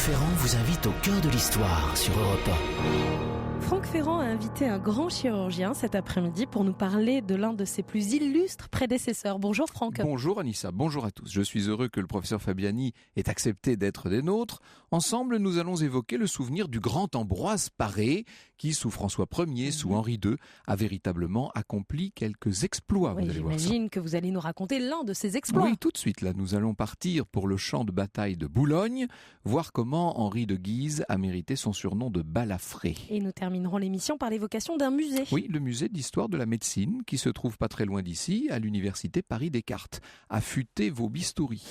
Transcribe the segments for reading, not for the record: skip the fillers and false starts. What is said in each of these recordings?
Ferrand vous invite au cœur de l'histoire sur Europe 1. Franck Ferrand a invité un grand chirurgien cet après-midi pour nous parler de l'un de ses plus illustres prédécesseurs. Bonjour Franck. Bonjour Anissa, bonjour à tous. Je suis heureux que le professeur Fabiani ait accepté d'être des nôtres. Ensemble, nous allons évoquer le souvenir du grand Ambroise Paré, qui sous François Ier, sous Henri II, a véritablement accompli quelques exploits. Oui, vous allez voir ça. J'imagine que vous allez nous raconter l'un de ses exploits. Oui, tout de suite, là, nous allons partir pour le champ de bataille de Boulogne, voir comment Henri de Guise a mérité son surnom de balafré. Et nous terminerons l'émission par l'évocation d'un musée. Oui, le musée d'histoire de la médecine, qui se trouve pas très loin d'ici, à l'université Paris-Descartes. Affûtez vos bistouris.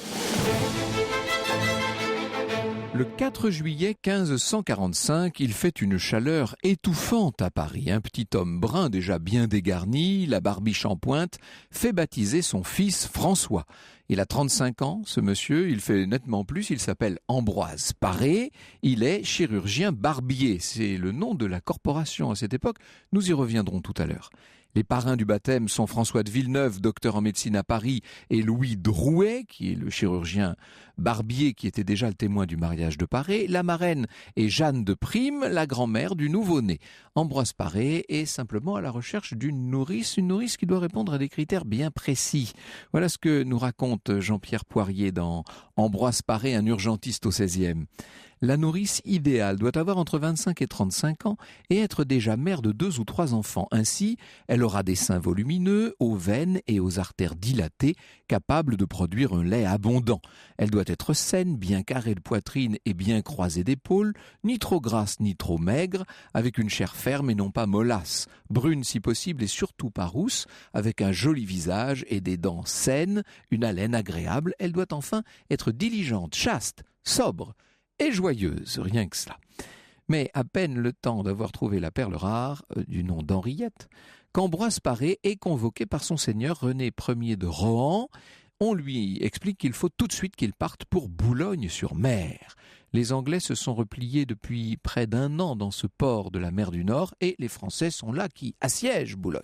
Le 4 juillet 1545, il fait une chaleur étouffante à Paris. Un petit homme brun déjà bien dégarni, la barbiche en pointe, fait baptiser son fils François. Il a 35 ans, ce monsieur, il fait nettement plus, il s'appelle Ambroise Paré, il est chirurgien barbier, c'est le nom de la corporation à cette époque, nous y reviendrons tout à l'heure. Les parrains du baptême sont François de Villeneuve, docteur en médecine à Paris, et Louis Drouet, qui est le chirurgien barbier qui était déjà le témoin du mariage de Paré. La marraine est Jeanne de Prime, la grand-mère du nouveau-né. Ambroise Paré est simplement à la recherche d'une nourrice qui doit répondre à des critères bien précis. Voilà ce que nous raconte Jean-Pierre Poirier dans Ambroise Paré, un urgentiste au XVIe. La nourrice idéale doit avoir entre 25 et 35 ans et être déjà mère de 2 ou 3 enfants. Ainsi, elle aura des seins volumineux, aux veines et aux artères dilatées, capables de produire un lait abondant. Elle doit être saine, bien carrée de poitrine et bien croisée d'épaules, ni trop grasse ni trop maigre, avec une chair ferme et non pas mollasse, brune si possible et surtout pas rousse, avec un joli visage et des dents saines, une haleine agréable. Elle doit enfin être diligente, chaste, sobre et joyeuse, rien que cela. Mais à peine le temps d'avoir trouvé la perle rare, du nom d'Henriette, qu'Ambroise Paré est convoqué par son seigneur René Ier de Rohan. On lui explique qu'il faut tout de suite qu'il parte pour Boulogne-sur-Mer. Les Anglais se sont repliés depuis près d'1 an dans ce port de la mer du Nord et les Français sont là qui assiègent Boulogne.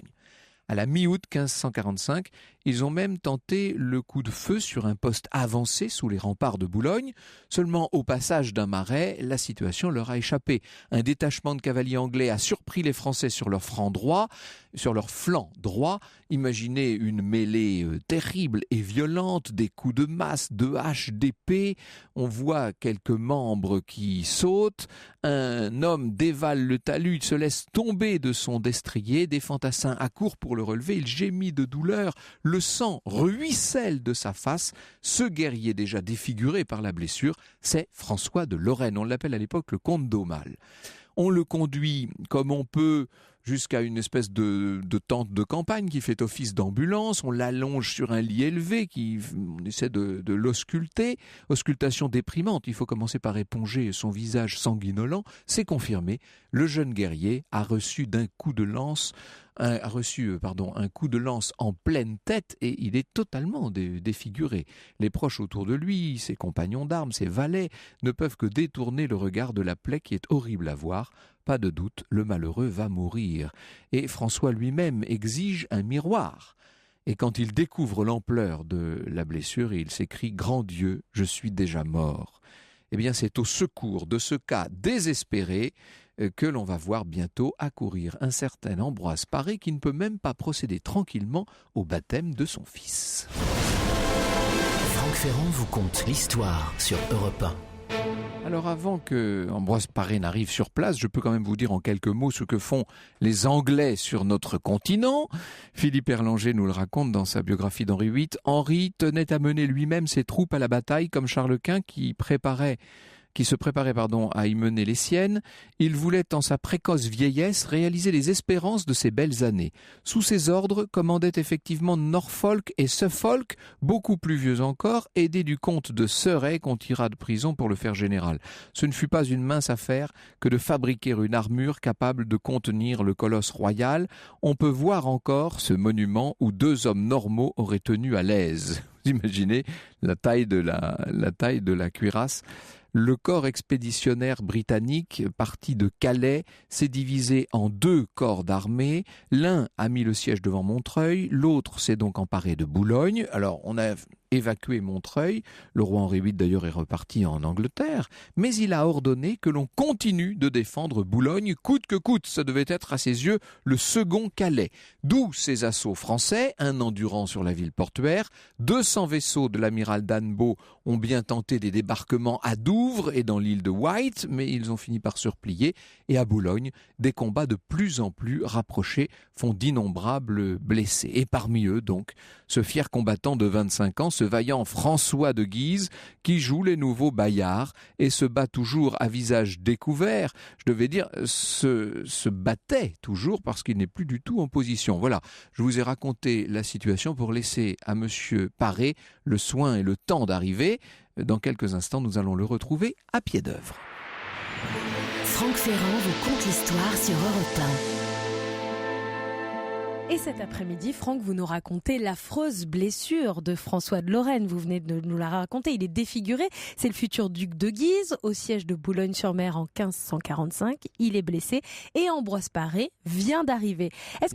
À la mi-août 1545, ils ont même tenté le coup de feu sur un poste avancé sous les remparts de Boulogne. Seulement au passage d'un marais, la situation leur a échappé. Un détachement de cavaliers anglais a surpris les Français sur leur flanc droit. Imaginez une mêlée terrible et violente, des coups de masse, de haches, d'épées. On voit quelques membres qui sautent. Un homme dévale le talus, il se laisse tomber de son destrier. Des fantassins accourent pour le relever, il gémit de douleur, le sang ruisselle de sa face. Ce guerrier déjà défiguré par la blessure, c'est François de Lorraine. On l'appelle à l'époque le comte d'Aumale. On le conduit comme on peut jusqu'à une espèce de tente de campagne qui fait office d'ambulance. On l'allonge sur un lit élevé, on essaie de l'ausculter. Auscultation déprimante, il faut commencer par éponger son visage sanguinolent. C'est confirmé, le jeune guerrier a reçu un coup de lance en pleine tête et il est totalement défiguré. Les proches autour de lui, ses compagnons d'armes, ses valets, ne peuvent que détourner le regard de la plaie qui est horrible à voir. Pas de doute, le malheureux va mourir. Et François lui-même exige un miroir. Et quand il découvre l'ampleur de la blessure, il s'écrie « Grand Dieu, je suis déjà mort ». Eh bien, c'est au secours de ce cas désespéré que l'on va voir bientôt accourir un certain Ambroise Paré qui ne peut même pas procéder tranquillement au baptême de son fils. Franck Ferrand vous conte l'histoire sur Europe 1. Alors avant que Ambroise Paré n'arrive sur place, je peux quand même vous dire en quelques mots ce que font les Anglais sur notre continent. Philippe Erlanger nous le raconte dans sa biographie d'Henri VIII. Henri tenait à mener lui-même ses troupes à la bataille comme Charles Quint qui se préparait à y mener les siennes. Il voulait, en sa précoce vieillesse, réaliser les espérances de ses belles années. Sous ses ordres commandaient effectivement Norfolk et Suffolk, beaucoup plus vieux encore, aidés du comte de Surrey qu'on tira de prison pour le faire général. Ce ne fut pas une mince affaire que de fabriquer une armure capable de contenir le colosse royal. On peut voir encore ce monument où 2 hommes normaux auraient tenu à l'aise. Vous imaginez la taille de la cuirasse. Le corps expéditionnaire britannique, parti de Calais, s'est divisé en 2 corps d'armée. L'un a mis le siège devant Montreuil, l'autre s'est donc emparé de Boulogne. Alors, on a évacué Montreuil. Le roi Henri VIII d'ailleurs est reparti en Angleterre, mais il a ordonné que l'on continue de défendre Boulogne coûte que coûte. Ça devait être à ses yeux le second Calais. D'où ces assauts français, un an durant sur la ville portuaire. 200 vaisseaux de l'amiral d'Annebault ont bien tenté des débarquements à Douvres et dans l'île de Wight, mais ils ont fini par se replier. Et à Boulogne, des combats de plus en plus rapprochés font d'innombrables blessés. Et parmi eux, donc, ce fier combattant de 25 ans, ce vaillant François de Guise, qui joue les nouveaux Bayards et se bat toujours à visage découvert. Je devais dire, se battait toujours parce qu'il n'est plus du tout en position. Voilà, je vous ai raconté la situation pour laisser à Monsieur Paré le soin et le temps d'arriver. Dans quelques instants, nous allons le retrouver à pied d'œuvre. Franck Ferrand vous conte l'histoire sur Europe 1. Et cet après-midi, Franck, vous nous racontez l'affreuse blessure de François de Lorraine. Vous venez de nous la raconter, il est défiguré. C'est le futur duc de Guise, au siège de Boulogne-sur-Mer en 1545. Il est blessé et Ambroise Paré vient d'arriver. Est-ce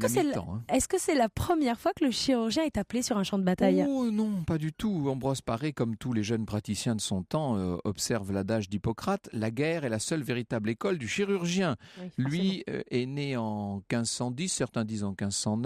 que c'est la première fois que le chirurgien est appelé sur un champ de bataille ? Oh non, pas du tout. Ambroise Paré, comme tous les jeunes praticiens de son temps, observe l'adage d'Hippocrate, la guerre est la seule véritable école du chirurgien. Oui, lui est né en 1510, certains disent en 1509,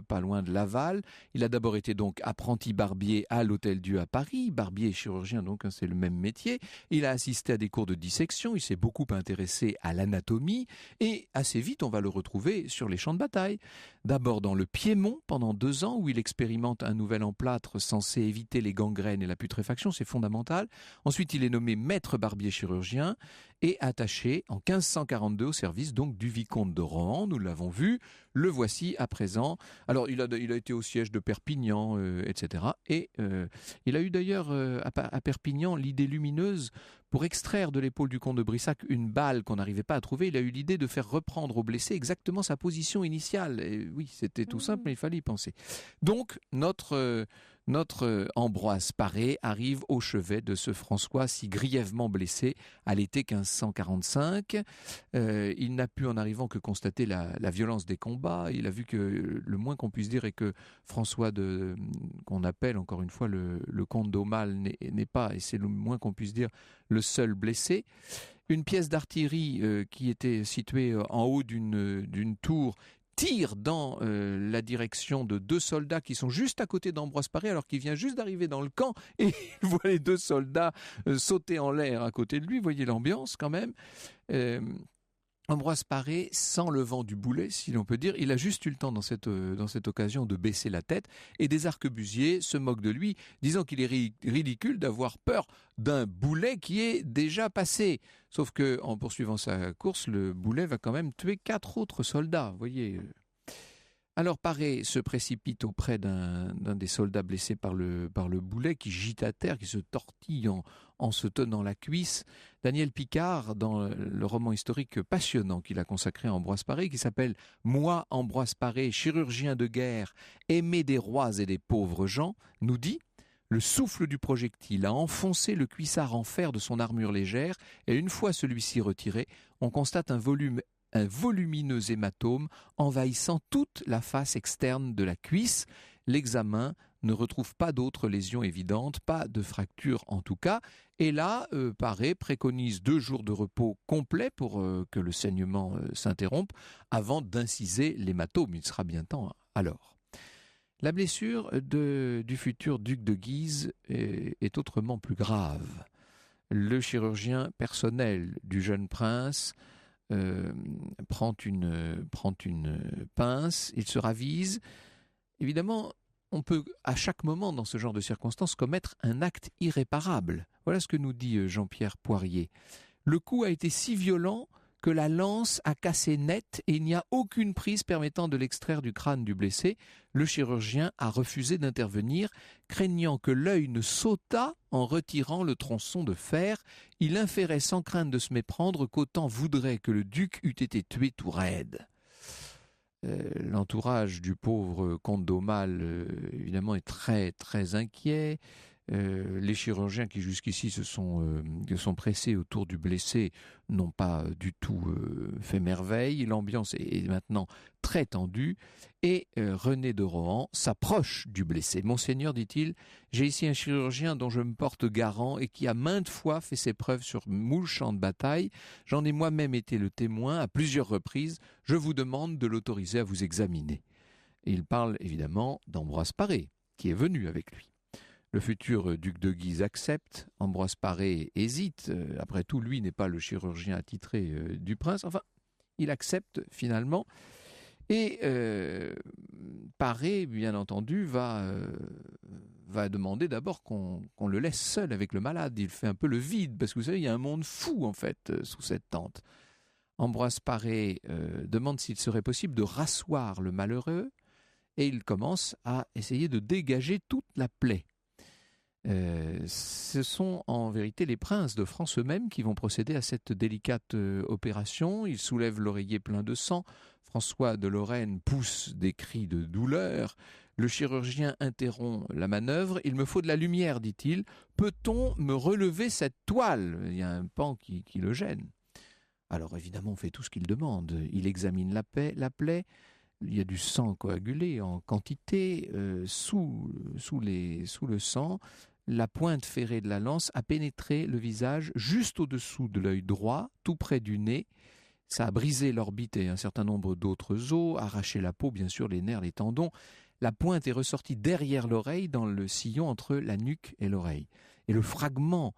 pas loin de Laval. Il a d'abord été donc apprenti barbier à l'Hôtel-Dieu à Paris. Barbier et chirurgien, donc c'est le même métier. Il a assisté à des cours de dissection, il s'est beaucoup intéressé à l'anatomie et assez vite on va le retrouver sur les champs de bataille. D'abord dans le Piémont pendant 2 ans où il expérimente un nouvel emplâtre censé éviter les gangrènes et la putréfaction, c'est fondamental. Ensuite il est nommé maître barbier chirurgien et attaché en 1542 au service donc du vicomte de Rohan, nous l'avons vu, le voici à présent. Alors il a été au siège de Perpignan, etc. Et il a eu d'ailleurs à Perpignan l'idée lumineuse pour extraire de l'épaule du comte de Brissac une balle qu'on n'arrivait pas à trouver. Il a eu l'idée de faire reprendre au blessé exactement sa position initiale. Et oui, c'était tout simple, mais il fallait y penser. Donc notre Ambroise Paré arrive au chevet de ce François si grièvement blessé à l'été 1545. Il n'a pu en arrivant que constater la violence des combats. Il a vu que le moins qu'on puisse dire est que François qu'on appelle encore une fois le comte d'Aumale n'est pas, et c'est le moins qu'on puisse dire, le seul blessé. Une pièce d'artillerie qui était située en haut d'une tour tire dans la direction de 2 soldats qui sont juste à côté d'Ambroise Paré alors qu'il vient juste d'arriver dans le camp et il voit les 2 soldats sauter en l'air à côté de lui. Vous voyez l'ambiance quand même. Ambroise Paré, sans le vent du boulet, si l'on peut dire, il a juste eu le temps dans cette occasion de baisser la tête et des arquebusiers se moquent de lui, disant qu'il est ridicule d'avoir peur d'un boulet qui est déjà passé. Sauf que, en poursuivant sa course, le boulet va quand même tuer 4 autres soldats, vous voyez. Alors Paré se précipite auprès d'un des soldats blessés par le boulet qui gît à terre, qui se tortille en se tenant la cuisse. Daniel Picard, dans le roman historique passionnant qu'il a consacré à Ambroise Paré, qui s'appelle « Moi, Ambroise Paré, chirurgien de guerre, aimé des rois et des pauvres gens », nous dit « Le souffle du projectile a enfoncé le cuissard en fer de son armure légère et une fois celui-ci retiré, on constate un volumineux hématome envahissant toute la face externe de la cuisse. L'examen ne retrouve pas d'autres lésions évidentes, pas de fracture en tout cas. Et là, Paré préconise 2 jours de repos complet pour que le saignement s'interrompe avant d'inciser l'hématome. Il sera bien temps alors. La blessure du futur duc de Guise est autrement plus grave. Le chirurgien personnel du jeune prince prend une pince, il se ravise. Évidemment, on peut à chaque moment dans ce genre de circonstances commettre un acte irréparable. Voilà ce que nous dit Jean-Pierre Poirier. Le coup a été si violent que la lance a cassé net et il n'y a aucune prise permettant de l'extraire du crâne du blessé. Le chirurgien a refusé d'intervenir, craignant que l'œil ne sautât en retirant le tronçon de fer. Il inférait sans crainte de se méprendre qu'autant voudrait que le duc eût été tué tout raide. L'entourage du pauvre comte d'Aumale, évidemment, est très très inquiet. Les chirurgiens qui jusqu'ici se sont pressés autour du blessé n'ont pas du tout fait merveille. L'ambiance est maintenant très tendue et René de Rohan s'approche du blessé. « Monseigneur, dit-il, j'ai ici un chirurgien dont je me porte garant et qui a maintes fois fait ses preuves sur moult champs de bataille. J'en ai moi-même été le témoin à plusieurs reprises. Je vous demande de l'autoriser à vous examiner. » Et il parle évidemment d'Ambroise Paré, qui est venu avec lui. Le futur duc de Guise accepte, Ambroise Paré hésite, après tout lui n'est pas le chirurgien attitré du prince, enfin il accepte finalement, et Paré bien entendu va demander d'abord qu'on le laisse seul avec le malade, il fait un peu le vide, parce que vous savez il y a un monde fou en fait sous cette tente. Ambroise Paré demande s'il serait possible de rasseoir le malheureux, et il commence à essayer de dégager toute la plaie. Ce sont en vérité les princes de France eux-mêmes qui vont procéder à cette délicate opération. Ils soulèvent l'oreiller plein de sang. François de Lorraine pousse des cris de douleur. Le chirurgien interrompt la manœuvre. « Il me faut de la lumière, dit-il. Peut-on me relever cette toile ?» Il y a un pan qui le gêne. Alors évidemment, on fait tout ce qu'il demande. Il examine la plaie. Il y a du sang coagulé en quantité. Sous le sang, la pointe ferrée de la lance a pénétré le visage juste au-dessous de l'œil droit, tout près du nez. Ça a brisé l'orbite et un certain nombre d'autres os, arraché la peau, bien sûr, les nerfs, les tendons. La pointe est ressortie derrière l'oreille, dans le sillon entre la nuque et l'oreille. Et le fragment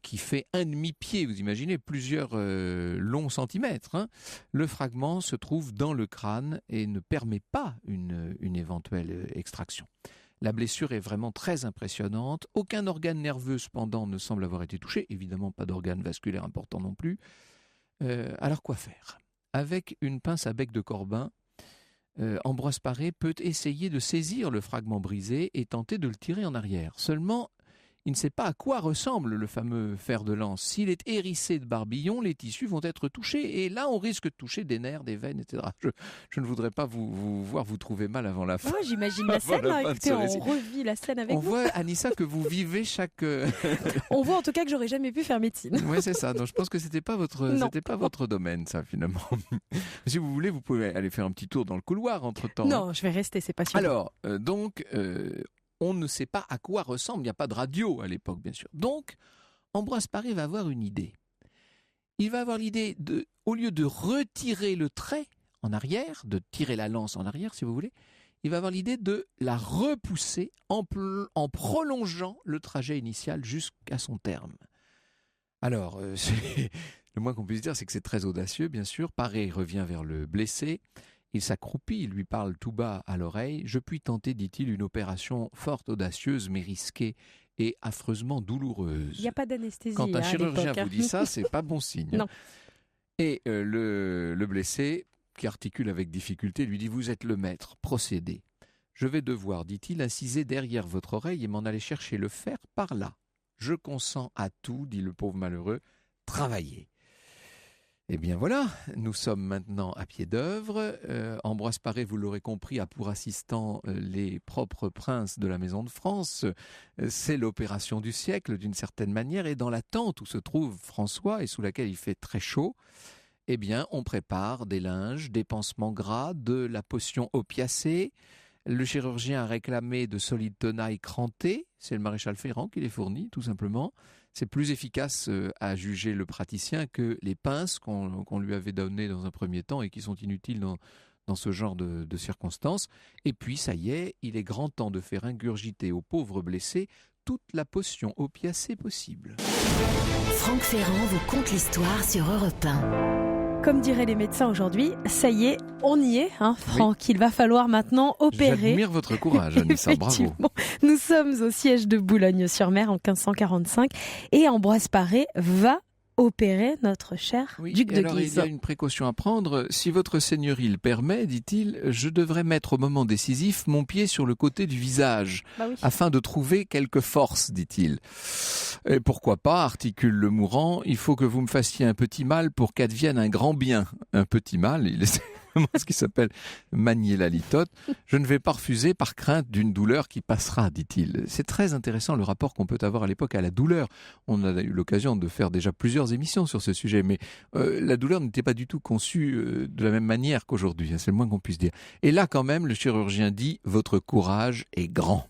qui fait un demi-pied, vous imaginez, plusieurs longs centimètres, hein, le fragment se trouve dans le crâne et ne permet pas une éventuelle extraction. La blessure est vraiment très impressionnante. Aucun organe nerveux, cependant, ne semble avoir été touché. Évidemment, pas d'organe vasculaire important non plus. Alors, quoi faire ? Avec une pince à bec de corbin, Ambroise Paré peut essayer de saisir le fragment brisé et tenter de le tirer en arrière. Seulement, il ne sait pas à quoi ressemble le fameux fer de lance. S'il est hérissé de barbillons, les tissus vont être touchés. Et là, on risque de toucher des nerfs, des veines, etc. Je ne voudrais pas vous voir vous trouver mal avant la fin. Ouais, j'imagine la scène. Écoutez, on revit la scène avec vous. On voit, Anissa, que vous vivez chaque... On voit en tout cas que j'aurais jamais pu faire médecine. Oui, c'est ça. Donc, je pense que c'était pas votre domaine, ça, finalement. Si vous voulez, vous pouvez aller faire un petit tour dans le couloir entre-temps. Non, je vais rester, c'est passionnant. Alors, on ne sait pas à quoi ressemble, il n'y a pas de radio à l'époque, bien sûr. Donc, Ambroise Paré va avoir une idée. Il va avoir l'idée au lieu de retirer le trait en arrière, de tirer la lance en arrière, si vous voulez, il va avoir l'idée de la repousser en prolongeant le trajet initial jusqu'à son terme. Alors, le moins qu'on puisse dire, c'est que c'est très audacieux, bien sûr. Paré revient vers le blessé. Il s'accroupit, il lui parle tout bas à l'oreille. « Je puis tenter, dit-il, une opération fort audacieuse, mais risquée et affreusement douloureuse. » Il n'y a pas d'anesthésie. Quand un chirurgien vous dit ça, c'est pas bon signe. Non. Et le blessé, qui articule avec difficulté, lui dit « Vous êtes le maître, procédez. Je vais devoir, dit-il, inciser derrière votre oreille et m'en aller chercher le fer par là. Je consens à tout, dit le pauvre malheureux, travaillez. » Eh bien voilà, nous sommes maintenant à pied d'œuvre. Ambroise Paré, vous l'aurez compris, a pour assistant les propres princes de la Maison de France. C'est l'opération du siècle d'une certaine manière. Et dans la tente où se trouve François et sous laquelle il fait très chaud, eh bien on prépare des linges, des pansements gras, de la potion opiacée. Le chirurgien a réclamé de solides tenailles crantées. C'est le maréchal Ferrand qui les fournit, tout simplement. C'est plus efficace à juger le praticien que les pinces qu'on lui avait données dans un premier temps et qui sont inutiles dans ce genre de circonstances. Et puis, ça y est, il est grand temps de faire ingurgiter aux pauvres blessés toute la potion opiacée possible. Franck Ferrand vous conte l'histoire sur Europe 1. Comme diraient les médecins aujourd'hui, ça y est, on y est, hein, Franck. Oui. Il va falloir maintenant opérer. J'admire votre courage, Anissa, bravo. Nous sommes au siège de Boulogne-sur-Mer en 1545 et Ambroise Paré va opérer notre cher duc de Guise. Il y a une précaution à prendre. Si votre seigneurie le permet, dit-il, je devrais mettre au moment décisif mon pied sur le côté du visage, afin de trouver quelque force, dit-il. Et pourquoi pas, articule le mourant, il faut que vous me fassiez un petit mal pour qu'advienne un grand bien. Un petit mal, simplement ce qui s'appelle manier la litote. Je ne vais pas refuser par crainte d'une douleur qui passera, dit-il. C'est très intéressant le rapport qu'on peut avoir à l'époque à la douleur. On a eu l'occasion de faire déjà plusieurs émissions sur ce sujet, mais la douleur n'était pas du tout conçue de la même manière qu'aujourd'hui, c'est le moins qu'on puisse dire. Et là quand même, le chirurgien dit « Votre courage est grand ».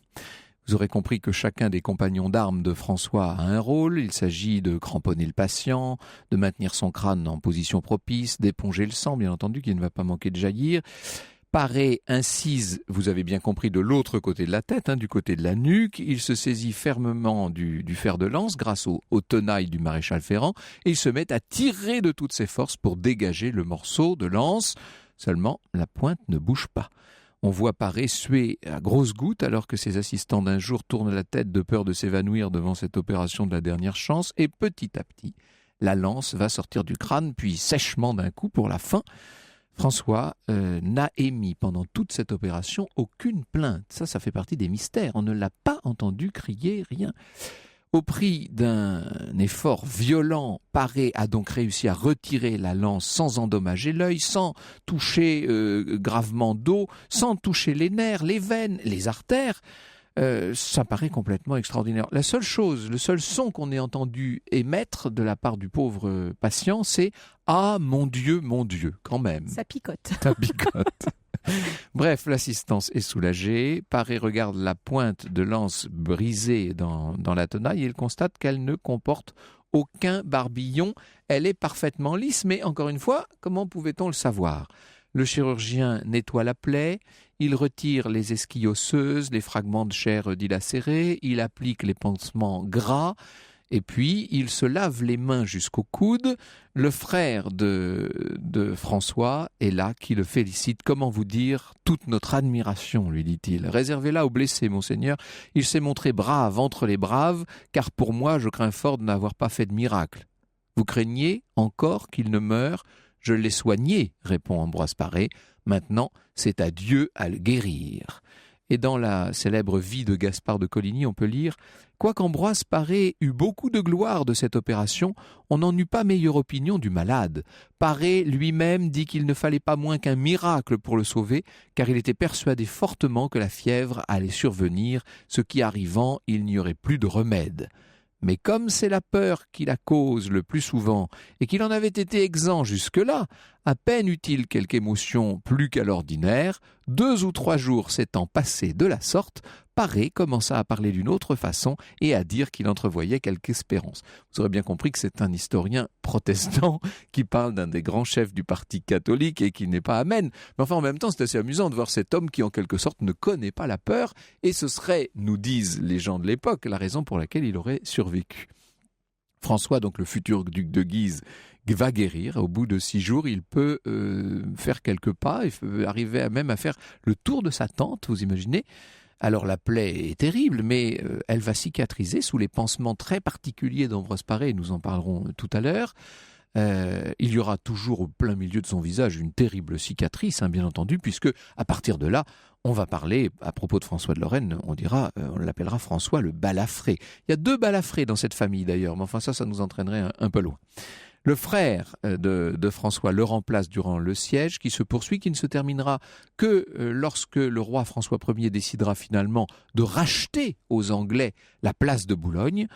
Vous aurez compris que chacun des compagnons d'armes de François a un rôle. Il s'agit de cramponner le patient, de maintenir son crâne en position propice, d'éponger le sang, bien entendu, qui ne va pas manquer de jaillir. Paré incise, vous avez bien compris, de l'autre côté de la tête, du côté de la nuque. Il se saisit fermement du fer de lance grâce aux tenailles du maréchal Ferrand et il se met à tirer de toutes ses forces pour dégager le morceau de lance. Seulement, la pointe ne bouge pas. On voit Paré suer à grosses gouttes alors que ses assistants d'un jour tournent la tête de peur de s'évanouir devant cette opération de la dernière chance et petit à petit, la lance va sortir du crâne puis sèchement d'un coup pour la fin. François n'a émis pendant toute cette opération aucune plainte. Ça fait partie des mystères. On ne l'a pas entendu crier, rien. Au prix d'un effort violent, Paré a donc réussi à retirer la lance sans endommager l'œil, sans toucher gravement d'eau, sans toucher les nerfs, les veines, les artères. Ça paraît complètement extraordinaire. La seule chose, le seul son qu'on ait entendu émettre de la part du pauvre patient, c'est « Ah, mon Dieu, quand même ». Ça picote. Ça picote. Bref, l'assistance est soulagée. Paré regarde la pointe de lance brisée dans la tenaille et il constate qu'elle ne comporte aucun barbillon. Elle est parfaitement lisse, mais encore une fois, comment pouvait-on le savoir ? Le chirurgien nettoie la plaie, il retire les esquilles osseuses, les fragments de chair dilacérés, il applique les pansements gras, et puis il se lave les mains jusqu'au coude. Le frère de François est là, qui le félicite. « Comment vous dire toute notre admiration, lui dit-il. Réservez-la au blessé, monseigneur. Il s'est montré brave entre les braves, car pour moi, je crains fort de n'avoir pas fait de miracle. Vous craignez encore qu'il ne meure ? Je l'ai soigné, répond Ambroise Paré. Maintenant, c'est à Dieu à le guérir. » Et dans la célèbre vie de Gaspard de Coligny, on peut lire « Quoiqu'Ambroise Paré eut beaucoup de gloire de cette opération, on n'en eut pas meilleure opinion du malade. Paré lui-même dit qu'il ne fallait pas moins qu'un miracle pour le sauver, car il était persuadé fortement que la fièvre allait survenir, ce qui arrivant, il n'y aurait plus de remède. Mais comme c'est la peur qui la cause le plus souvent, et qu'il en avait été exempt jusque-là, à peine eut-il quelque émotion plus qu'à l'ordinaire, 2 ou 3 jours s'étant passés de la sorte, Paré commença à parler d'une autre façon et à dire qu'il entrevoyait quelque espérance. Vous aurez bien compris que c'est un historien protestant qui parle d'un des grands chefs du parti catholique et qui n'est pas amène. Mais enfin, en même temps, c'est assez amusant de voir cet homme qui, en quelque sorte, ne connaît pas la peur, et ce serait, nous disent les gens de l'époque, la raison pour laquelle il aurait survécu. François, donc le futur duc de Guise, va guérir. Au bout de 6 jours, il peut faire quelques pas, il peut arriver même à faire le tour de sa tente, vous imaginez. Alors la plaie est terrible, mais elle va cicatriser sous les pansements très particuliers d'Ambroise Paré, nous en parlerons tout à l'heure. Il y aura toujours au plein milieu de son visage une terrible cicatrice, bien entendu, puisque à partir de là, on va parler, à propos de François de Lorraine, on l'appellera François le balafré. Il y a 2 balafrés dans cette famille d'ailleurs, mais enfin ça nous entraînerait un peu loin. Le frère de François le remplace durant le siège qui se poursuit, qui ne se terminera que lorsque le roi François Ier décidera finalement de racheter aux Anglais la place de Boulogne.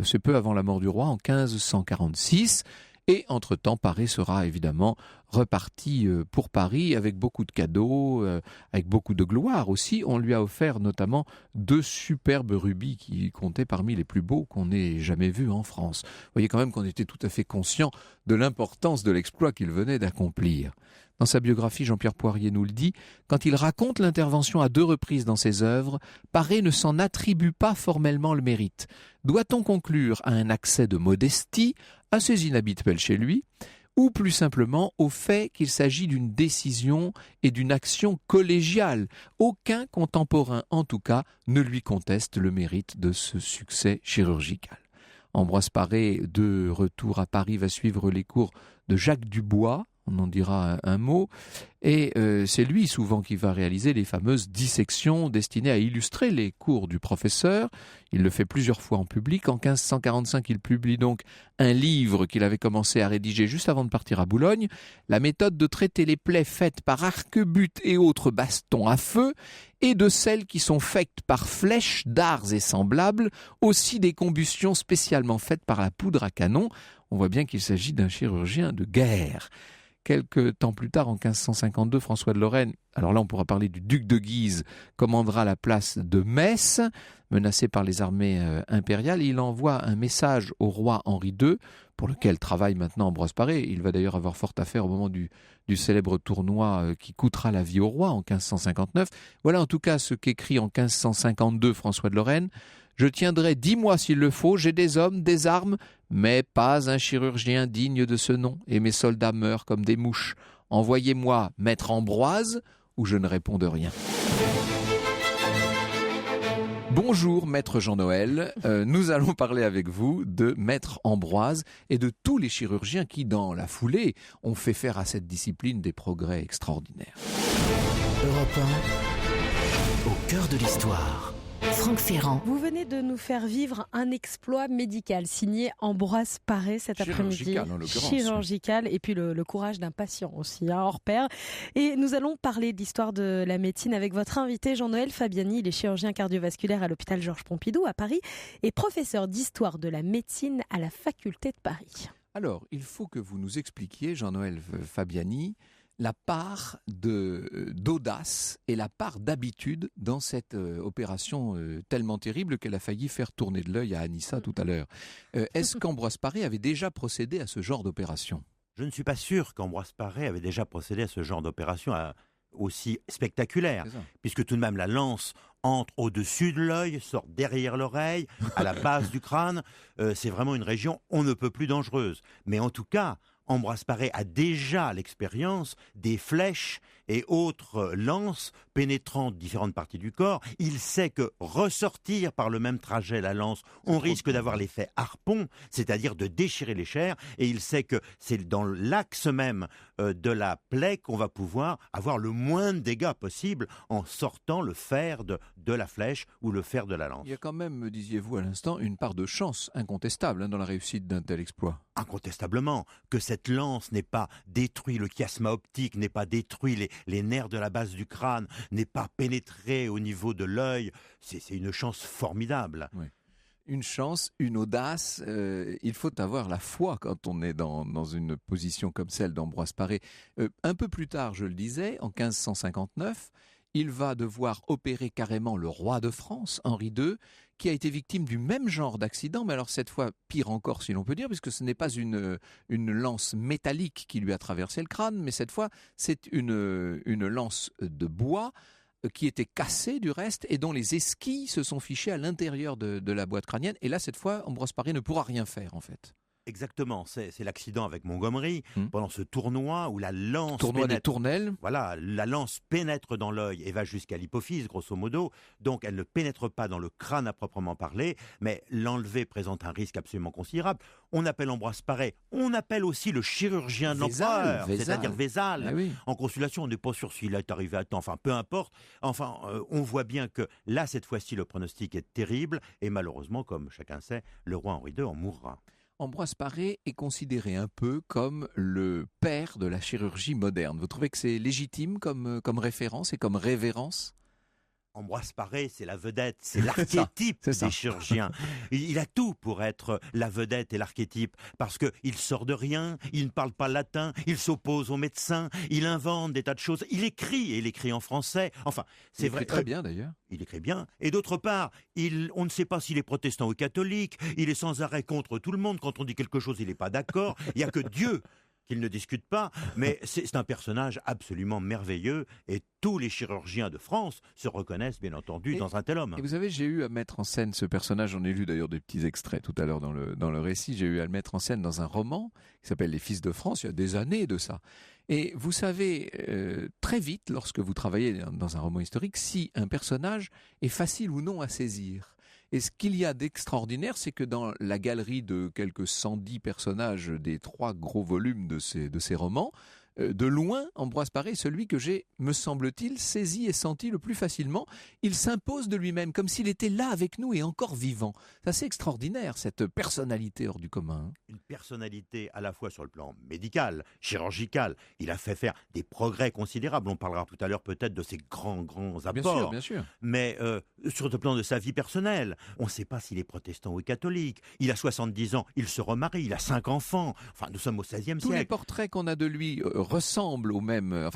C'est peu avant la mort du roi, en 1546. Et entre-temps, Paré sera évidemment reparti pour Paris avec beaucoup de cadeaux, avec beaucoup de gloire aussi. On lui a offert notamment 2 superbes rubis qui comptaient parmi les plus beaux qu'on ait jamais vus en France. Vous voyez quand même qu'on était tout à fait conscient de l'importance de l'exploit qu'il venait d'accomplir. Dans sa biographie, Jean-Pierre Poirier nous le dit, quand il raconte l'intervention à 2 reprises dans ses œuvres, Paré ne s'en attribue pas formellement le mérite. Doit-on conclure à un accès de modestie, assez inhabituel chez lui, ou plus simplement au fait qu'il s'agit d'une décision et d'une action collégiale? Aucun contemporain, en tout cas, ne lui conteste le mérite de ce succès chirurgical. Ambroise Paré, de retour à Paris, va suivre les cours de Jacques Dubois, on en dira un mot, et c'est lui souvent qui va réaliser les fameuses dissections destinées à illustrer les cours du professeur. Il le fait plusieurs fois en public. En 1545, il publie donc un livre qu'il avait commencé à rédiger juste avant de partir à Boulogne, la méthode de traiter les plaies faites par arquebute et autres bastons à feu, et de celles qui sont faites par flèches, dards et semblables, aussi des combustions spécialement faites par la poudre à canon. On voit bien qu'il s'agit d'un chirurgien de guerre. Quelques temps plus tard, en 1552, François de Lorraine, alors là on pourra parler du duc de Guise, commandera la place de Metz, menacé par les armées impériales. Il envoie un message au roi Henri II, pour lequel travaille maintenant Ambroise Paré. Il va d'ailleurs avoir fort à faire au moment du célèbre tournoi qui coûtera la vie au roi en 1559. Voilà en tout cas ce qu'écrit en 1552 François de Lorraine. « Je tiendrai 10 mois s'il le faut, j'ai des hommes, des armes, mais pas un chirurgien digne de ce nom, et mes soldats meurent comme des mouches. Envoyez-moi maître Ambroise, ou je ne réponds de rien. » Bonjour maître Jean-Noël, nous allons parler avec vous de maître Ambroise et de tous les chirurgiens qui, dans la foulée, ont fait faire à cette discipline des progrès extraordinaires. Europe 1, au cœur de l'histoire. Franck Ferrand. Vous venez de nous faire vivre un exploit médical signé Ambroise Paré cet après-midi. Chirurgical en l'occurrence. Chirurgical et puis le courage d'un patient aussi, hors pair. Et nous allons parler d'histoire de la médecine avec votre invité Jean-Noël Fabiani. Il est chirurgien cardiovasculaire à l'hôpital Georges Pompidou à Paris et professeur d'histoire de la médecine à la faculté de Paris. Alors, il faut que vous nous expliquiez, Jean-Noël Fabiani, la part d'audace et la part d'habitude dans cette opération tellement terrible qu'elle a failli faire tourner de l'œil à Anissa tout à l'heure. Est-ce qu'Ambroise Paré avait déjà procédé à ce genre d'opération ? Je ne suis pas sûr qu'Ambroise Paré avait déjà procédé à ce genre d'opération aussi spectaculaire, puisque tout de même la lance entre au-dessus de l'œil, sort derrière l'oreille, à la base du crâne. C'est vraiment une région on ne peut plus dangereuse. Mais en tout cas, Ambroise Paré a déjà l'expérience des flèches et autres lances pénétrant différentes parties du corps. Il sait que ressortir par le même trajet la lance, on risque d'avoir l'effet harpon, c'est-à-dire de déchirer les chairs, et il sait que c'est dans l'axe même de la plaie qu'on va pouvoir avoir le moins de dégâts possible en sortant le fer de la flèche ou le fer de la lance. Il y a quand même, me disiez-vous à l'instant, une part de chance incontestable dans la réussite d'un tel exploit. Incontestablement, que cette lance n'ait pas détruit le chiasma optique, n'ait pas détruit les nerfs de la base du crâne, n'ait pas pénétré au niveau de l'œil, c'est une chance formidable. Oui. Une chance, une audace, il faut avoir la foi quand on est dans une position comme celle d'Ambroise Paré. Un peu plus tard, je le disais, en 1559, il va devoir opérer carrément le roi de France, Henri II, qui a été victime du même genre d'accident, mais alors cette fois pire encore si l'on peut dire, puisque ce n'est pas une lance métallique qui lui a traversé le crâne, mais cette fois c'est une lance de bois qui était cassée du reste et dont les esquilles se sont fichées à l'intérieur de la boîte crânienne. Et là cette fois Ambroise Paré ne pourra rien faire en fait. Exactement, c'est l'accident avec Montgomery, pendant ce tournoi où la lance des tournelles. Voilà, la lance pénètre dans l'œil et va jusqu'à l'hypophyse, grosso modo. Donc elle ne pénètre pas dans le crâne à proprement parler, mais l'enlever présente un risque absolument considérable. On appelle Ambroise Paré, on appelle aussi le chirurgien de l'empereur, c'est-à-dire Vézal. Ah oui. En consultation, on n'est pas sûr s'il est arrivé à temps, enfin peu importe. Enfin, on voit bien que là, cette fois-ci, le pronostic est terrible et malheureusement, comme chacun sait, le roi Henri II en mourra. Ambroise Paré est considéré un peu comme le père de la chirurgie moderne. Vous trouvez que c'est légitime comme référence et comme révérence ? Ambroise Paré, c'est la vedette, c'est l'archétype des chirurgiens. Il a tout pour être la vedette et l'archétype, parce qu'il sort de rien, il ne parle pas latin, il s'oppose aux médecins, il invente des tas de choses, il écrit, et il écrit en français. Enfin, c'est vrai. Il écrit très bien d'ailleurs. Il écrit bien. Et d'autre part, on ne sait pas s'il est protestant ou catholique, il est sans arrêt contre tout le monde. Quand on dit quelque chose, il n'est pas d'accord. Il n'y a que Dieu qu'il ne discute pas, mais c'est un personnage absolument merveilleux et tous les chirurgiens de France se reconnaissent bien entendu dans un tel homme. Et vous savez, j'ai eu à mettre en scène ce personnage, j'en ai lu d'ailleurs des petits extraits tout à l'heure dans le récit, j'ai eu à le mettre en scène dans un roman qui s'appelle Les Fils de France, il y a des années de ça. Et vous savez très vite, lorsque vous travaillez dans un roman historique, si un personnage est facile ou non à saisir. Et ce qu'il y a d'extraordinaire, c'est que dans la galerie de quelques 110 personnages des 3 gros volumes de ces romans, de loin, Ambroise Paré est celui que j'ai, me semble-t-il, saisi et senti le plus facilement. Il s'impose de lui-même, comme s'il était là avec nous et encore vivant. C'est assez extraordinaire, cette personnalité hors du commun. Une personnalité à la fois sur le plan médical, chirurgical. Il a fait faire des progrès considérables. On parlera tout à l'heure peut-être de ses grands apports. Bien sûr. Mais sur le plan de sa vie personnelle, on ne sait pas s'il est protestant ou catholique. Il a 70 ans, il se remarie, il a 5 enfants. Enfin, nous sommes au XVIe siècle. Tous les portraits qu'on a de lui ressemblent au même.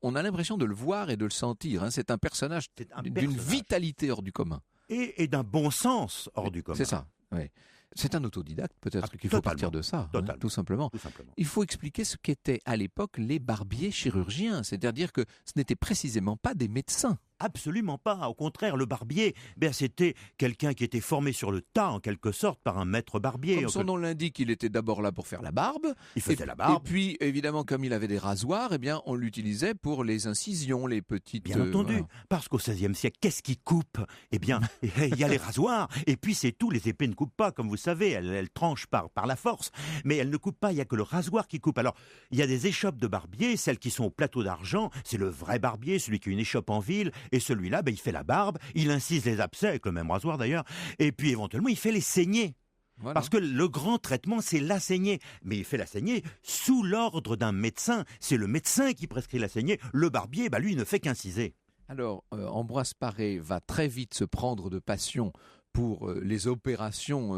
On a l'impression de le voir et de le sentir. Hein. C'est un personnage d'une vitalité hors du commun. Et d'un bon sens hors du commun. C'est ça, oui. C'est un autodidacte, peut-être qu'il faut partir de ça, tout simplement. Il faut expliquer ce qu'étaient à l'époque les barbiers chirurgiens, c'est-à-dire que ce n'étaient précisément pas des médecins. Absolument pas. Au contraire, le barbier, c'était quelqu'un qui était formé sur le tas, en quelque sorte, par un maître barbier. Comme son nom l'indique, il était d'abord là pour faire la barbe. Il faisait la barbe. Et puis, évidemment, comme il avait des rasoirs, on l'utilisait pour les incisions, les petites... Bien entendu. Voilà. Parce qu'au XVIe siècle, qu'est-ce qui coupe ? Il y a les rasoirs. Et puis, c'est tout. Les épées ne coupent pas, comme vous savez. Elles tranchent par la force. Mais elles ne coupent pas. Il n'y a que le rasoir qui coupe. Alors, il y a des échoppes de barbier, celles qui sont au plateau d'argent. C'est le vrai barbier, celui qui a une échoppe en ville. Et celui-là, il fait la barbe, il incise les abcès, avec le même rasoir d'ailleurs, et puis éventuellement, il fait les saignées. Voilà. Parce que le grand traitement, c'est la saignée. Mais il fait la saignée sous l'ordre d'un médecin. C'est le médecin qui prescrit la saignée. Le barbier, lui, il ne fait qu'inciser. Alors, Ambroise Paré va très vite se prendre de passion pour les opérations.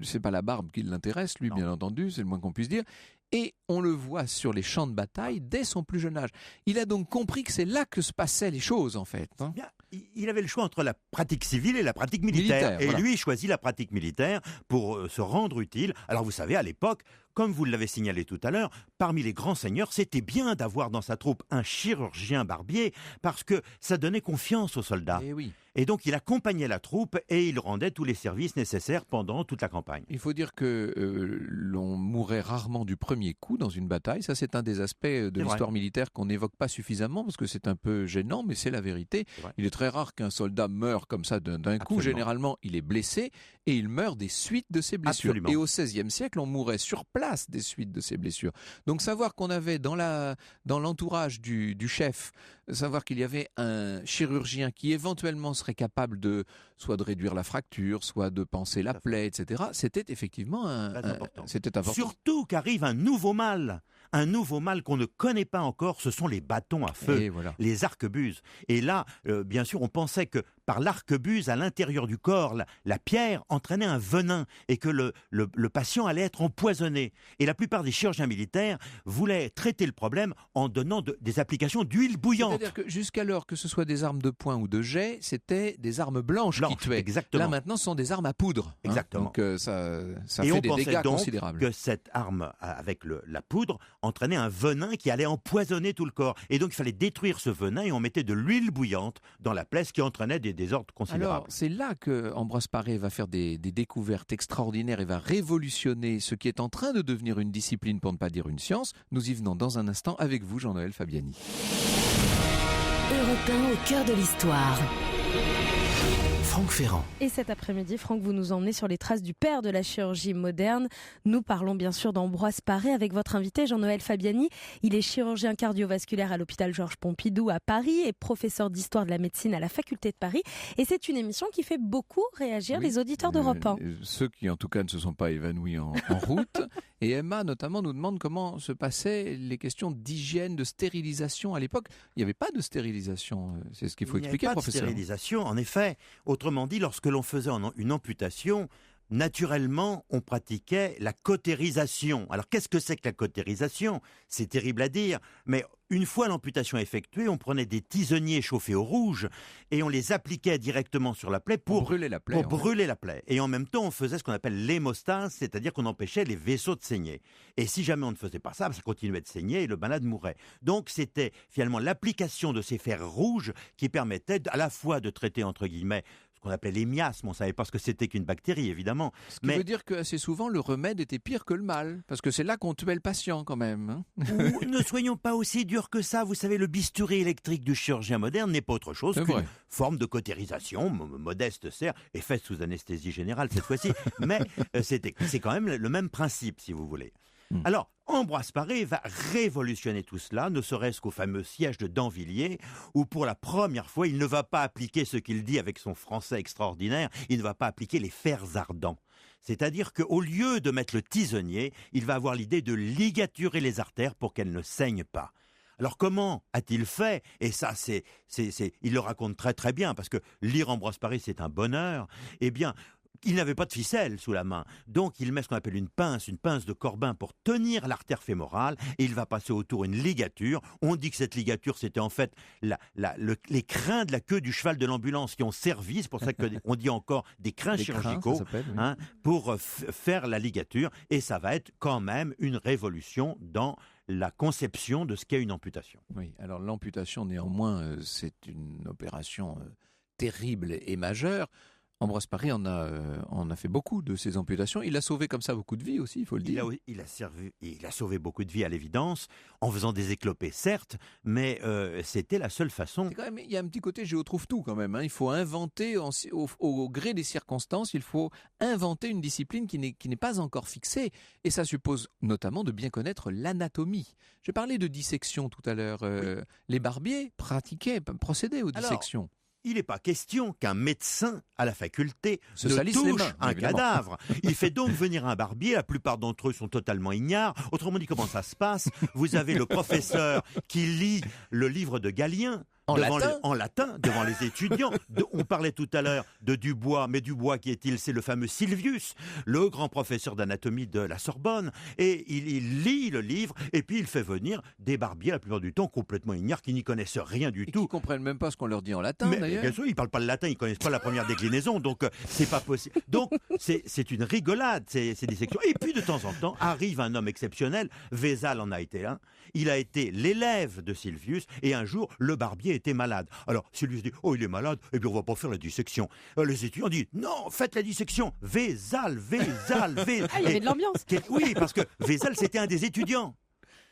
C'est pas la barbe qui l'intéresse, lui, bien entendu, c'est le moins qu'on puisse dire. Et on le voit sur les champs de bataille dès son plus jeune âge. Il a donc compris que c'est là que se passaient les choses, en fait. Hein. Bien, il avait le choix entre la pratique civile et la pratique militaire. Et lui, il choisit la pratique militaire pour se rendre utile. Alors, vous savez, à l'époque, comme vous l'avez signalé tout à l'heure, parmi les grands seigneurs, c'était bien d'avoir dans sa troupe un chirurgien barbier parce que ça donnait confiance aux soldats. Et donc, il accompagnait la troupe et il rendait tous les services nécessaires pendant toute la campagne. Il faut dire que l'on mourait rarement du premier coup dans une bataille. Ça, c'est un des aspects de l'histoire militaire qu'on n'évoque pas suffisamment parce que c'est un peu gênant, mais c'est la vérité. Il est très rare qu'un soldat meure comme ça d'un coup. Généralement, il est blessé et il meurt des suites de ses blessures. Et au XVIe siècle, on mourait sur place des suites de ses blessures. Donc, savoir qu'on avait dans l'entourage du chef, savoir qu'il y avait un chirurgien qui éventuellement serait capable soit de réduire la fracture, soit de panser la plaie, etc. C'était effectivement important. Surtout qu'arrive un nouveau mal qu'on ne connaît pas encore, ce sont les bâtons à feu, les arquebuses. Et là, bien sûr, on pensait que par l'arquebuse, à l'intérieur du corps, la pierre entraînait un venin et que le patient allait être empoisonné. Et la plupart des chirurgiens militaires voulaient traiter le problème en donnant des applications d'huile bouillante. C'est-à-dire que jusqu'alors, que ce soit des armes de poing ou de jet, c'était des armes blanches qui tuaient. Exactement. Là, maintenant, ce sont des armes à poudre. Exactement. Donc, ça fait des dégâts considérables. Et on pensait donc que cette arme, avec la poudre, entraînait un venin qui allait empoisonner tout le corps. Et donc, il fallait détruire ce venin et on mettait de l'huile bouillante dans la plaie, ce qui entraînait des désordres considérables. Alors, c'est là que Ambroise Paré va faire des découvertes extraordinaires et va révolutionner ce qui est en train de devenir une discipline, pour ne pas dire une science. Nous y venons dans un instant avec vous, Jean-Noël Fabiani. Europe 1 au cœur de l'histoire. Franck Ferrand. Et cet après-midi, Franck, vous nous emmenez sur les traces du père de la chirurgie moderne. Nous parlons bien sûr d'Ambroise Paré avec votre invité Jean-Noël Fabiani. Il est chirurgien cardiovasculaire à l'hôpital Georges Pompidou à Paris et professeur d'histoire de la médecine à la faculté de Paris. Et c'est une émission qui fait beaucoup réagir les auditeurs d'Europe 1. Ceux qui en tout cas ne se sont pas évanouis en route. Et Emma notamment nous demande comment se passaient les questions d'hygiène, de stérilisation à l'époque. Il n'y avait pas de stérilisation, c'est ce qu'il faut expliquer, professeur. Il n'y avait pas de stérilisation, en effet. Autrement dit, lorsque l'on faisait une amputation, naturellement, on pratiquait la cautérisation. Alors, qu'est-ce que c'est que la cautérisation ? C'est terrible à dire, mais une fois l'amputation effectuée, on prenait des tisonniers chauffés au rouge et on les appliquait directement sur la plaie pour brûler la plaie. Brûler la plaie. Et en même temps, on faisait ce qu'on appelle l'hémostase, c'est-à-dire qu'on empêchait les vaisseaux de saigner. Et si jamais on ne faisait pas ça, ça continuait de saigner et le malade mourait. Donc, c'était finalement l'application de ces fers rouges qui permettait à la fois de traiter, entre guillemets, ce qu'on appelait les miasmes. On ne savait pas ce que c'était qu'une bactérie, évidemment. Ce qui veut dire qu'assez souvent, le remède était pire que le mal. Parce que c'est là qu'on tuait le patient, quand même. Hein. Ou ne soyons pas aussi durs que ça. Vous savez, le bistouri électrique du chirurgien moderne n'est pas autre chose qu'une forme de cautérisation, modeste certes, et faite sous anesthésie générale cette fois-ci. Mais c'est quand même le même principe, si vous voulez. Alors, Ambroise Paré va révolutionner tout cela, ne serait-ce qu'au fameux siège de Danvilliers, où pour la première fois, il ne va pas appliquer ce qu'il dit avec son français extraordinaire, il ne va pas appliquer les fers ardents. C'est-à-dire qu'au lieu de mettre le tisonnier, il va avoir l'idée de ligaturer les artères pour qu'elles ne saignent pas. Alors comment a-t-il fait ? Et ça, il le raconte très très bien, parce que lire Ambroise Paré, c'est un bonheur. Eh bien, il n'avait pas de ficelle sous la main, donc il met ce qu'on appelle une pince de Corbin pour tenir l'artère fémorale, et il va passer autour une ligature. On dit que cette ligature, c'était en fait les crins de la queue du cheval de l'ambulance qui ont servi, c'est pour ça qu'on dit encore des crins chirurgicaux, pour faire la ligature, et ça va être quand même une révolution dans la conception de ce qu'est une amputation. Oui, alors l'amputation néanmoins, c'est une opération terrible et majeure. Ambroise Paré en a fait beaucoup de ces amputations. Il a sauvé comme ça beaucoup de vies aussi, il faut le dire. Il a sauvé beaucoup de vies à l'évidence, en faisant des éclopés certes, mais c'était la seule façon. Il y a un petit côté géotrouve-tout quand même. Il faut inventer, au gré des circonstances, il faut inventer une discipline qui n'est pas encore fixée. Et ça suppose notamment de bien connaître l'anatomie. Je parlais de dissection tout à l'heure. Oui. Les barbiers procédaient aux dissections. Alors, il n'est pas question qu'un médecin à la faculté ne touche un cadavre. Il fait donc venir un barbier, la plupart d'entre eux sont totalement ignares. Autrement dit, comment ça se passe ? Vous avez le professeur qui lit le livre de Galien, en latin, devant les étudiants. On parlait tout à l'heure de Dubois, mais Dubois, qui est-il ? C'est le fameux Silvius, le grand professeur d'anatomie de la Sorbonne. Et il lit le livre, et puis il fait venir des barbiers, la plupart du temps, complètement ignares, qui n'y connaissent rien du tout. Qui ne comprennent même pas ce qu'on leur dit en latin, d'ailleurs. Bien sûr, ils ne parlent pas le latin, ils ne connaissent pas la première déclinaison, donc c'est pas possible. Donc, c'est une rigolade, ces dissections. Et puis, de temps en temps, arrive un homme exceptionnel. Vézal en a été un. Il a été l'élève de Silvius, et un jour, le barbier était malade. Alors, Silvius dit, il est malade, et puis on va pas faire la dissection. Les étudiants disent, non, faites la dissection. Vézal. Il y avait de l'ambiance. Oui, parce que Vézal, c'était un des étudiants.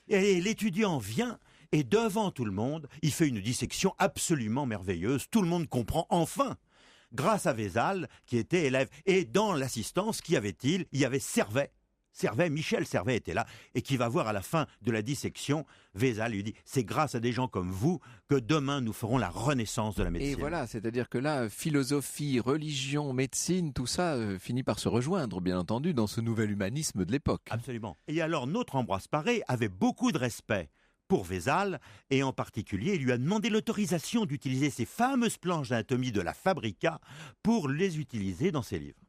Et l'étudiant vient, et devant tout le monde, il fait une dissection absolument merveilleuse. Tout le monde comprend enfin. Grâce à Vézal, qui était élève. Et dans l'assistance, qui avait-il ? Il y avait Michel Servet était là, et qui va voir à la fin de la dissection, Vézal lui dit, c'est grâce à des gens comme vous que demain nous ferons la renaissance de la médecine. Et voilà, c'est-à-dire que là, philosophie, religion, médecine, tout ça finit par se rejoindre, bien entendu, dans ce nouvel humanisme de l'époque. Absolument. Et alors, notre Ambroise Paré avait beaucoup de respect pour Vézal, et en particulier, il lui a demandé l'autorisation d'utiliser ces fameuses planches d'anatomie de la Fabrica pour les utiliser dans ses livres.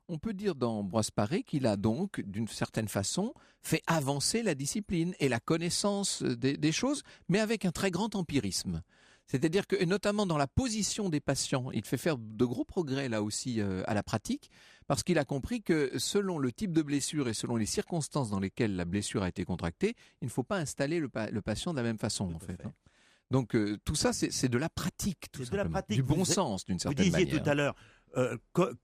On peut dire d'Ambroise Paré qu'il a donc, d'une certaine façon, fait avancer la discipline et la connaissance des choses, mais avec un très grand empirisme. C'est-à-dire que, et notamment dans la position des patients, il fait faire de gros progrès là aussi à la pratique, parce qu'il a compris que selon le type de blessure et selon les circonstances dans lesquelles la blessure a été contractée, il ne faut pas installer le patient de la même façon, en fait. Donc tout ça, c'est de la pratique, tout simplement. De la pratique. Du bon sens, d'une certaine manière. Vous disiez tout à l'heure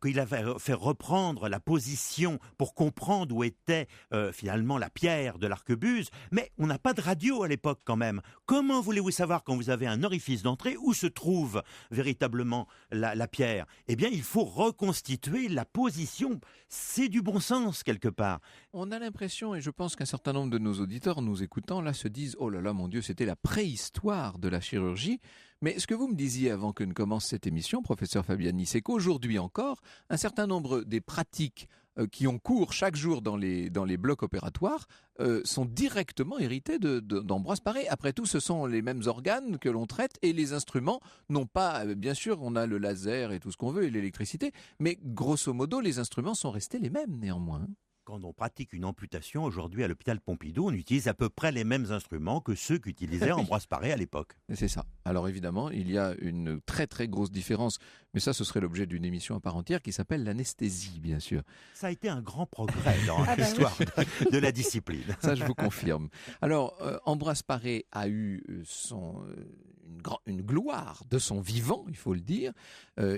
qu'il avait fait reprendre la position pour comprendre où était finalement la pierre de l'arquebuse, mais on n'a pas de radio à l'époque quand même. Comment voulez-vous savoir quand vous avez un orifice d'entrée où se trouve véritablement la pierre ? Eh bien, il faut reconstituer la position. C'est du bon sens quelque part. On a l'impression, et je pense qu'un certain nombre de nos auditeurs nous écoutant là se disent « Oh là là, mon Dieu, c'était la préhistoire de la chirurgie ». Mais ce que vous me disiez avant que ne commence cette émission, professeur Fabiani, c'est qu'aujourd'hui encore, un certain nombre des pratiques qui ont cours chaque jour dans les blocs opératoires sont directement hérités d'Ambroise Paré. Après tout, ce sont les mêmes organes que l'on traite et les instruments n'ont pas, bien sûr, on a le laser et tout ce qu'on veut et l'électricité, mais grosso modo, les instruments sont restés les mêmes néanmoins. Quand on pratique une amputation aujourd'hui à l'hôpital Pompidou, on utilise à peu près les mêmes instruments que ceux qu'utilisait Ambroise Paré à l'époque. C'est ça. Alors évidemment, il y a une très très grosse différence, mais ça ce serait l'objet d'une émission à part entière qui s'appelle l'anesthésie, bien sûr. Ça a été un grand progrès dans l'histoire de la discipline. Ça je vous confirme. Alors Ambroise Paré a eu une gloire de son vivant, il faut le dire.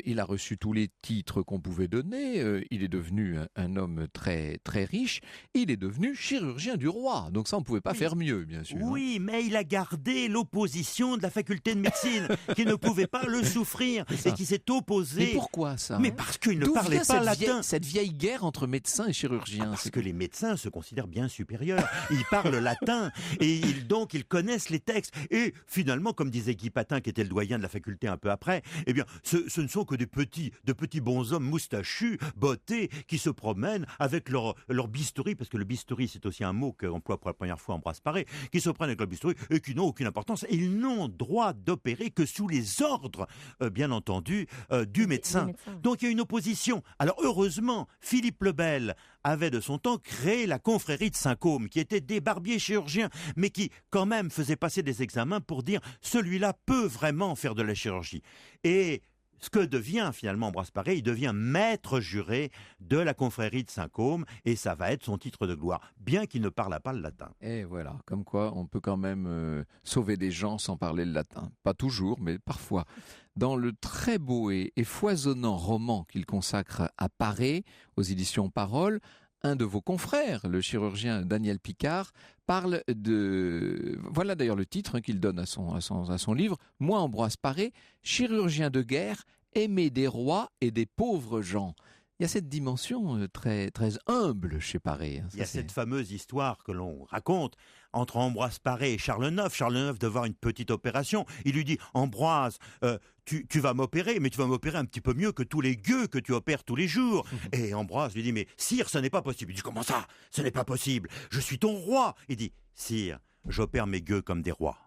Il a reçu tous les titres qu'on pouvait donner. Il est devenu un homme très très riche. Il est devenu chirurgien du roi. Donc ça, on ne pouvait pas faire mieux, bien sûr. Oui, mais il a gardé l'opposition de la faculté de médecine, qui ne pouvait pas le souffrir et qui s'est opposé imposé. Mais pourquoi ça? Mais parce qu'ils ne parlaient pas latin. Cette vieille guerre entre médecins et chirurgiens. Parce que les médecins se considèrent bien supérieurs. Ils parlent latin et donc ils connaissent les textes. Et finalement, comme disait Guy Patin, qui était le doyen de la faculté un peu après, eh bien, ce ne sont que de petits bonshommes moustachus, bottés, qui se promènent avec leur bistouri, parce que le bistouri, c'est aussi un mot qu'emploie pour la première fois Ambroise Paré, qui se prennent avec leur bistouri et qui n'ont aucune importance. Et ils n'ont droit d'opérer que sous les ordres, bien entendu, du médecin. Donc il y a une opposition. Alors heureusement, Philippe le Bel avait de son temps créé la confrérie de Saint-Côme, qui était des barbiers chirurgiens, mais qui quand même faisait passer des examens pour dire celui-là peut vraiment faire de la chirurgie. Et ce que devient finalement Ambroise Paré, il devient maître juré de la confrérie de Saint-Côme, et ça va être son titre de gloire, bien qu'il ne parle pas le latin. Et voilà, comme quoi on peut quand même sauver des gens sans parler le latin. Pas toujours, mais parfois. Dans le très beau et foisonnant roman qu'il consacre à Paré, aux éditions Parole, un de vos confrères, le chirurgien Daniel Picard, parle de... Voilà d'ailleurs le titre qu'il donne à son livre. « Moi, Ambroise Paré, chirurgien de guerre, aimé des rois et des pauvres gens ». Il y a cette dimension très, très humble chez Paré. Il y a cette fameuse histoire que l'on raconte entre Ambroise Paré et Charles IX. Charles IX devait avoir une petite opération. Il lui dit « Ambroise, tu vas m'opérer, mais tu vas m'opérer un petit peu mieux que tous les gueux que tu opères tous les jours. » Et Ambroise lui dit « Mais sire, ce n'est pas possible. » Il dit « Comment ça? Ce n'est pas possible. Je suis ton roi. » Il dit « Sire, j'opère mes gueux comme des rois. »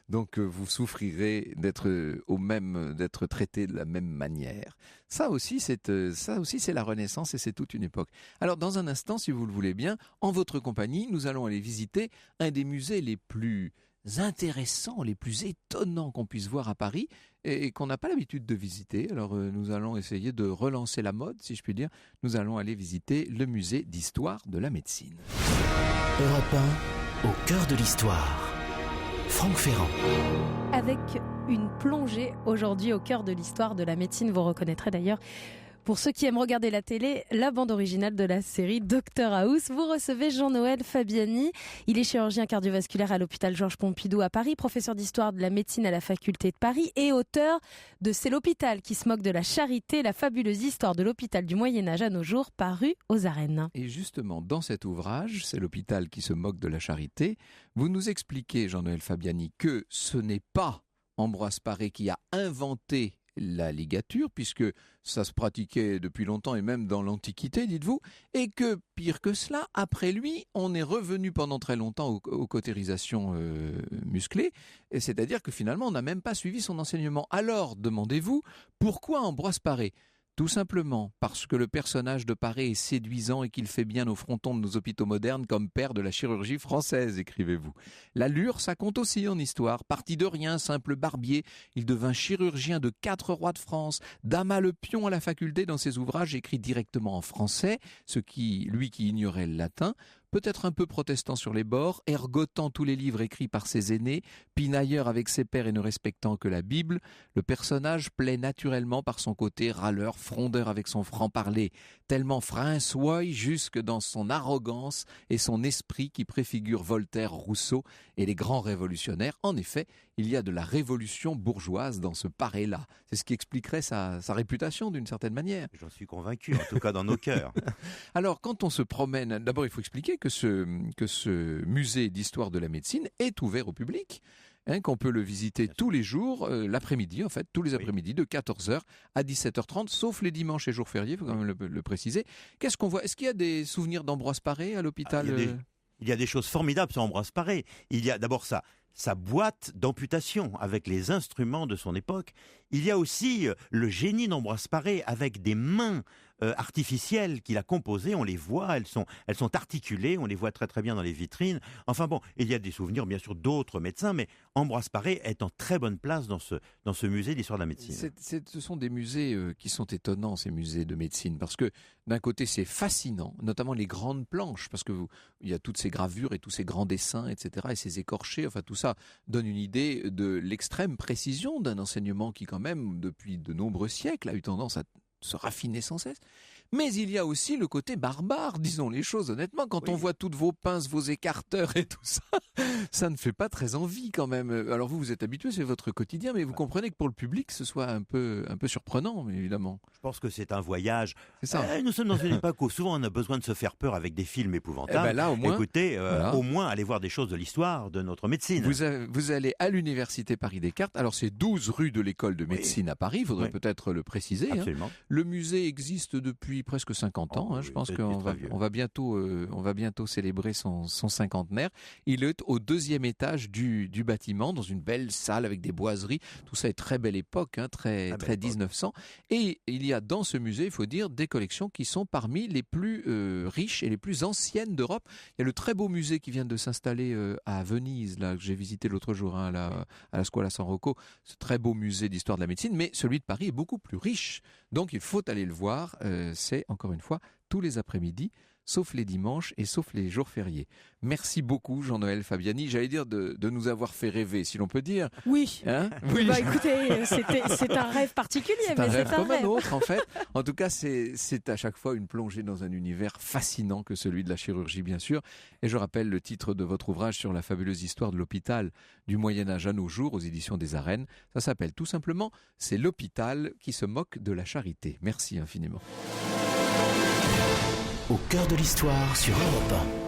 Donc vous souffrirez d'être traité de la même manière. Ça aussi c'est la Renaissance et c'est toute une époque. Alors dans un instant, si vous le voulez bien, en votre compagnie, nous allons aller visiter un des musées les plus intéressants, les plus étonnants qu'on puisse voir à Paris et qu'on n'a pas l'habitude de visiter. Alors nous allons essayer de relancer la mode, si je puis dire. Nous allons aller visiter le musée d'histoire de la médecine. Europe 1, au cœur de l'histoire. Franck Ferrand. Avec une plongée aujourd'hui au cœur de l'histoire de la médecine. Vous reconnaîtrez d'ailleurs, pour ceux qui aiment regarder la télé, la bande originale de la série Dr House. Vous recevez Jean-Noël Fabiani. Il est chirurgien cardiovasculaire à l'hôpital Georges Pompidou à Paris, professeur d'histoire de la médecine à la faculté de Paris et auteur de C'est l'hôpital qui se moque de la charité, la fabuleuse histoire de l'hôpital du Moyen-Âge à nos jours, paru aux arènes. Et justement, dans cet ouvrage, C'est l'hôpital qui se moque de la charité, vous nous expliquez, Jean-Noël Fabiani, que ce n'est pas Ambroise Paré qui a inventé la ligature, puisque ça se pratiquait depuis longtemps et même dans l'Antiquité, dites-vous, et que, pire que cela, après lui, on est revenu pendant très longtemps aux cautérisations musclées, et c'est-à-dire que finalement, on n'a même pas suivi son enseignement. Alors, demandez-vous, pourquoi Ambroise Paré ? Tout simplement parce que le personnage de Paré est séduisant et qu'il fait bien au fronton de nos hôpitaux modernes comme père de la chirurgie française, écrivez-vous. L'allure, ça compte aussi en histoire. Parti de rien, simple barbier, il devint chirurgien de 4 rois de France, dama le pion à la faculté dans ses ouvrages écrits directement en français, lui qui ignorait le latin, peut-être un peu protestant sur les bords, ergotant tous les livres écrits par ses aînés, pinailleur avec ses pairs et ne respectant que la Bible, le personnage plaît naturellement par son côté râleur, frondeur avec son franc-parler, tellement François jusque dans son arrogance et son esprit qui préfigure Voltaire, Rousseau et les grands révolutionnaires. En effet, il y a de la révolution bourgeoise dans ce Paré-là. C'est ce qui expliquerait sa réputation d'une certaine manière. J'en suis convaincu, en tout cas dans nos cœurs. Alors, quand on se promène, d'abord il faut expliquer que ce musée d'histoire de la médecine est ouvert au public, qu'on peut le visiter tous les jours, l'après-midi en fait, tous les après-midi de 14h à 17h30, sauf les dimanches et jours fériés, il faut quand même le préciser. Qu'est-ce qu'on voit ? Est-ce qu'il y a des souvenirs d'Ambroise Paré à l'hôpital ? Il y a des choses formidables sur Ambroise Paré. Il y a d'abord sa boîte d'amputation avec les instruments de son époque. Il y a aussi le génie d'Ambroise Paré avec des mains artificielles qu'il a composées. On les voit, elles sont articulées, on les voit très très bien dans les vitrines. Enfin bon, il y a des souvenirs bien sûr d'autres médecins, mais Ambroise Paré est en très bonne place dans ce musée d'histoire de la médecine. Ce sont des musées qui sont étonnants, ces musées de médecine, parce que d'un côté c'est fascinant, notamment les grandes planches, parce que il y a toutes ces gravures et tous ces grands dessins, etc., et ces écorchés, enfin tout ça donne une idée de l'extrême précision d'un enseignement qui quand même, depuis de nombreux siècles, a eu tendance à se raffiner sans cesse. Mais il y a aussi le côté barbare, disons les choses honnêtement. Quand on voit toutes vos pinces, vos écarteurs et tout ça, ça ne fait pas très envie quand même. Alors vous êtes habitué, c'est votre quotidien, mais vous comprenez que pour le public, ce soit un peu surprenant, évidemment. Je pense que c'est un voyage. C'est ça. Nous sommes dans une époque où souvent on a besoin de se faire peur avec des films épouvantables. Là, au moins, écoutez, au moins allez voir des choses de l'histoire de notre médecine. Vous allez à l'université Paris-Descartes. Alors c'est 12 rue de l'école de médecine à Paris, il faudrait peut-être le préciser. Absolument. Le musée existe depuis presque 50 ans. Je pense qu'on va bientôt célébrer son cinquantenaire. Il est au 2e étage du bâtiment, dans une belle salle avec des boiseries. Tout ça est très belle époque, très 1900. Et il y a dans ce musée, il faut dire, des collections qui sont parmi les plus riches et les plus anciennes d'Europe. Il y a le très beau musée qui vient de s'installer à Venise, là, que j'ai visité l'autre jour, à la Scuola San Rocco. Ce très beau musée d'histoire de la médecine, mais celui de Paris est beaucoup plus riche. Donc il faut aller le voir. C'est encore une fois tous les après-midi, sauf les dimanches et sauf les jours fériés. Merci beaucoup Jean-Noël Fabiani. J'allais dire de nous avoir fait rêver, si l'on peut dire. Oui. Oui. Bah écoutez, c'est un rêve particulier, c'est un rêve comme un autre en fait. En tout cas, c'est à chaque fois une plongée dans un univers fascinant que celui de la chirurgie, bien sûr. Et je rappelle le titre de votre ouvrage sur la fabuleuse histoire de l'hôpital du Moyen-Âge à nos jours aux éditions des Arènes. Ça s'appelle tout simplement « C'est l'hôpital qui se moque de la charité ». Merci infiniment. Au cœur de l'histoire sur Europe 1.